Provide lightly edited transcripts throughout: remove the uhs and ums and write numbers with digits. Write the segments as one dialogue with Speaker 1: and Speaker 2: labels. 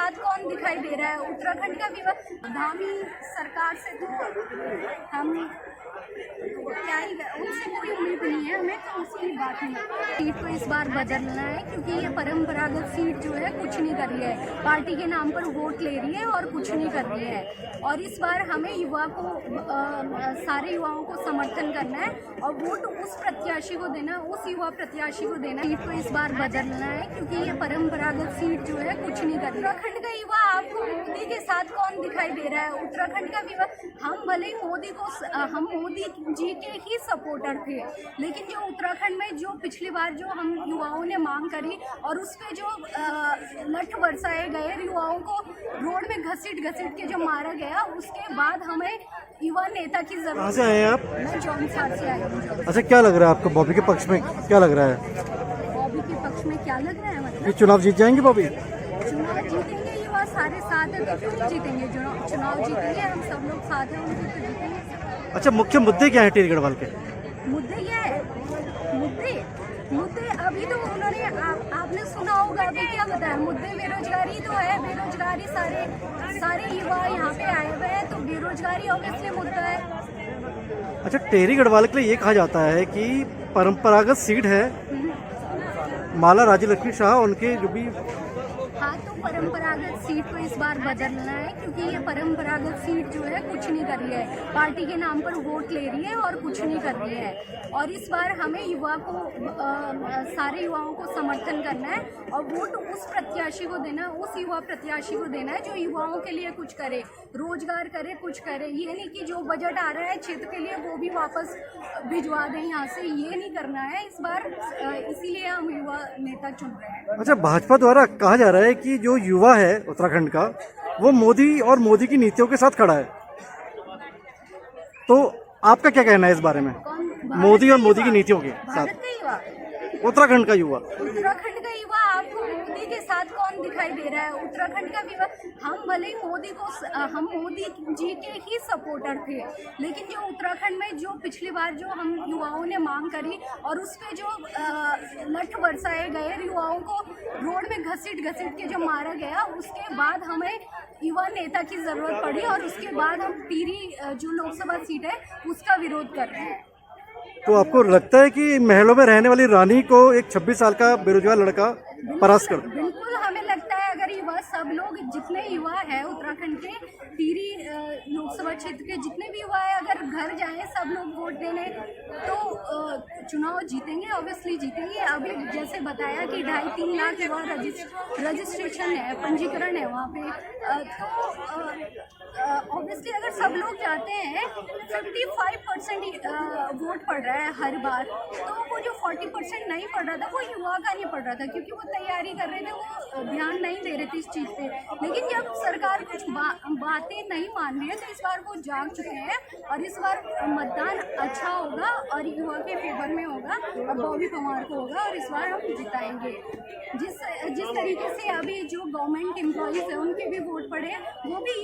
Speaker 1: साथ कौन दिखाई दे रहा है? उत्तराखंड का विवाद धामी सरकार से तो हम क्या ही, उनसे कोई उम्मीद नहीं है हमें, तो उसकी बात नहीं। सीट को इस बार बदलना है क्योंकि ये परंपरागत सीट जो है कुछ नहीं कर रही है, पार्टी के नाम पर वोट ले रही है और कुछ नहीं कर रही है। और इस बार हमें युवा को सारे युवाओं को समर्थन करना है और वोट उस प्रत्याशी को देना, उस युवा प्रत्याशी को देना। सीट को इस बार बदलना है क्योंकि ये परंपरागत सीट जो है कुछ नहीं कर रही। उत्तराखंड का युवा आपको मोदी के साथ कौन दिखाई दे रहा है? उत्तराखंड का युवा, हम भले ही हम मोदी जी के ही सपोर्टर थे, लेकिन जो उत्तराखंड में जो पिछली बार जो हम युवाओं ने मांग करी और उस पर जो लठ बरसाए गए, युवाओं को रोड में घसीट के जो मारा गया, उसके बाद हमें युवा नेता की जरूरत।
Speaker 2: कहाँ से आए हैं आप?
Speaker 1: मैं जौनसार से आई हूँ।
Speaker 2: अच्छा, क्या लग रहा है आपको बॉबी के पक्ष में, क्या लग रहा है?
Speaker 1: बॉबी के पक्ष में क्या लग रहा है? मतलब
Speaker 2: ये चुनाव जीत जाएंगे बॉबी?
Speaker 1: चुनाव जीतेंगे, युवा सारे साथ है तो क्यों नहीं जीतेंगे? चुनाव जीतेंगे, हम सब लोग साथ हैं, उनके तो जीतेंगे।
Speaker 2: अच्छा, मुख्य मुद्दे क्या है टिहरी गढ़वाल के?
Speaker 1: मुद्दे क्या है? मुद्दे अभी तो उन्होंने आपने सुना होगा, अभी क्या बताया? मुद्दे बेरोजगारी तो है, बेरोजगारी सारे युवा यहाँ पे आए हुए हैं, तो बेरोजगारी ऑब्वियसली मुद्दा है।
Speaker 2: अच्छा, टिहरी गढ़वाल के लिए ये कहा जाता है कि परंपरागत सीट है, माला राज्य लक्ष्मी शाह उनके जो भी।
Speaker 1: हाँ, तो परंपरागत सीट को इस बार बदलना है क्योंकि ये परंपरागत सीट जो है कुछ नहीं कर रही है, पार्टी के नाम पर वोट ले रही है और कुछ नहीं कर रही है। और इस बार हमें युवा को सारे युवाओं को समर्थन करना है और वोट उस प्रत्याशी को देना, उस युवा प्रत्याशी को देना है जो युवाओं के लिए कुछ करे, रोजगार करे, कुछ करे। ये नहीं कि जो बजट आ रहा है क्षेत्र के लिए वो भी वापस भिजवा दें यहाँ से, ये नहीं करना है इस बार, इसीलिए हम युवा नेता चुन रहे हैं।
Speaker 2: अच्छा, भाजपा द्वारा कहा जा रहा है कि जो युवा है उत्तराखंड का, वो मोदी और मोदी की नीतियों के साथ खड़ा है, तो आपका क्या कहना है इस बारे में? मोदी और मोदी की नीतियों के साथ उत्तराखंड का युवा
Speaker 1: आपको मोदी के साथ कौन दिखाई दे रहा है? उत्तराखंड का विवाद, हम भले ही हम मोदी जी के ही सपोर्टर थे, लेकिन जो उत्तराखंड में जो पिछली बार जो हम युवाओं ने मांग करी और उस पर जो लठ बरसाए गए, युवाओं को रोड में घसीट के जो मारा गया, उसके बाद हमें युवा नेता की जरूरत पड़ी और उसके बाद हम टिहरी जो लोकसभा सीट है उसका विरोध कर रहे हैं।
Speaker 2: तो आपको लगता है कि महलों में रहने वाली रानी को एक 26 साल का बेरोजगार लड़का परास्त कर?
Speaker 1: बिल्कुल, हमें लगता है अगर युवा, सब लोग जितने युवा है उत्तराखंड के, टिहरी लोकसभा क्षेत्र के जितने भी युवा है, अगर घर जाएं सब लोग वोट देने, तो चुनाव जीतेंगे, ऑब्वियसली जीतेंगे। अभी जैसे बताया कि 2.5-3 लाख युवा रजिस्ट्रेशन है, पंजीकरण है वहाँ पे, तो ऑब्वियसली अगर सब लोग जाते हैं, 55% वोट पड़ रहा है हर बार, तो वो जो 40% नहीं पड़ रहा था वो युवा का नहीं पड़ रहा था, क्योंकि वो तैयारी कर रहे थे, वो ध्यान नहीं दे रहे थे इस चीज़ पे। लेकिन जब सरकार कुछ बातें नहीं मान रही है, तो इस बार वो जाग चुके हैं और इस बार मतदान अच्छा होगा और युवा के फेवर में होगा और बॉबी पंवार को होगा और इस बार हम जिताएंगे। जिस तरीके से अभी जो गवर्नमेंट एम्प्लॉइज है उनके भी वोट पड़े हैं, वो भी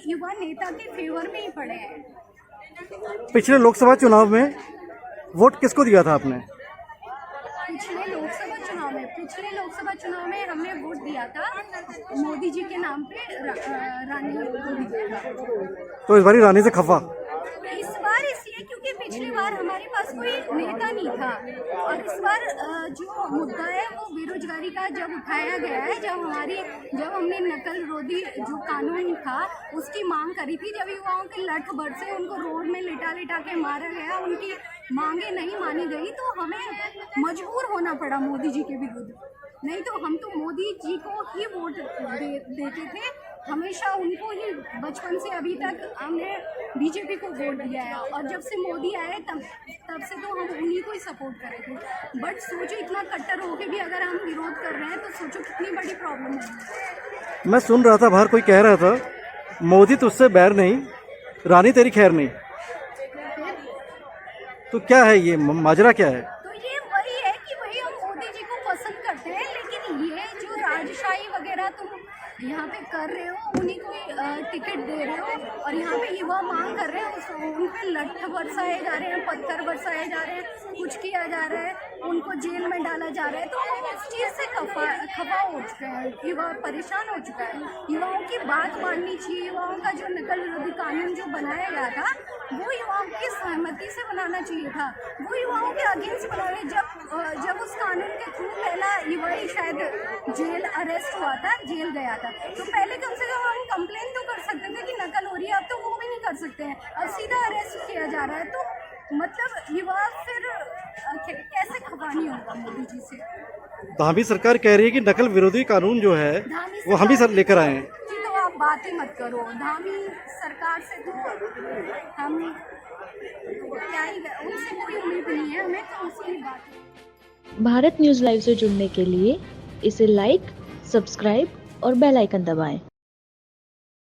Speaker 1: युवा नेता के फेवर में ही पड़े हैं।
Speaker 2: पिछले लोकसभा चुनाव में वोट किसको दिया था आपने?
Speaker 1: पिछले लोकसभा चुनाव में हमने वोट दिया था मोदी जी के नाम पे, रानी को दिया था।
Speaker 2: तो इस बार रानी से खफा?
Speaker 1: इस बार इसलिए क्योंकि पिछली बार हमारे पास कोई नेता नहीं था और इस बार जो मुद्दा है वो बेरोजगारी का जब उठाया गया है, जब हमने नकल रोधी जो कानून था उसकी मांग करी थी, जब युवाओं के लठ बरसे, उनको रोड में लिटा के मारा गया, उनकी मांगे नहीं मानी गई, तो हमें मजबूर होना पड़ा मोदी जी के विरुद्ध। नहीं तो हम तो मोदी जी को ही वोट देते थे, हमेशा उनको ही, बचपन से अभी तक हमने बीजेपी को वोट दिया है और जब से मोदी आए तब से तो हम उन्हीं को ही सपोर्ट करे थे। बट सोचो, इतना कट्टर होके भी अगर हम विरोध कर रहे हैं तो सोचो कितनी बड़ी प्रॉब्लम है।
Speaker 2: मैं सुन रहा था, बाहर कोई कह रहा था मोदी तुझसे बैर नहीं, रानी तेरी खैर नहीं, तो क्या है ये माजरा, क्या है?
Speaker 1: तो ये वही है कि वही हम मोदी जी को पसंद करते हैं, लेकिन ये जो राजशाही वगैरह तुम यहाँ पे कर रहे हो उन्हीं को टिकट दे रहे हो, और यहाँ पे युवा मांग कर रहे हैं, उन पे लठ बरसाए जा रहे हैं, पत्थर बरसाए जा रहे हैं, कुछ किया जा रहा है, उनको जेल में डाला जा रहा है। तो हम इस चीज़ से खफा हो चुके हैं, युवा परेशान हो चुका है। युवाओं की बात माननी चाहिए। युवाओं का जो नकल विरोधी कानून जो बनाया गया था वो युवाओं की सहमति से बनाना चाहिए था, वो युवाओं के अगेंस्ट बनाने। जब उस कानून के थ्रू पहला युवा ही शायद जेल अरेस्ट हुआ था, जेल गया था, तो पहले कम से कम हम कंप्लेन तो कर सकते थे कि नकल हो रही है। अब तो वो भी नहीं कर सकते हैं, अब सीधा अरेस्ट किया जा रहा है। तो मतलब युवा फिर कैसे खफा नहीं होगा मोदी जी से।
Speaker 2: धामी सरकार कह रही है कि नकल विरोधी कानून जो है वो हम ही सर लेकर आए हैं।
Speaker 1: जी, तो आप बात ही मत करो, धामी सरकार से तो हम क्या ही, उनसे कोई उम्मीद नहीं है हमें, तो उसकी बात।
Speaker 3: भारत न्यूज़ लाइव से जुड़ने के लिए इसे लाइक, सब्सक्राइब और बेल आइकन दबाएं।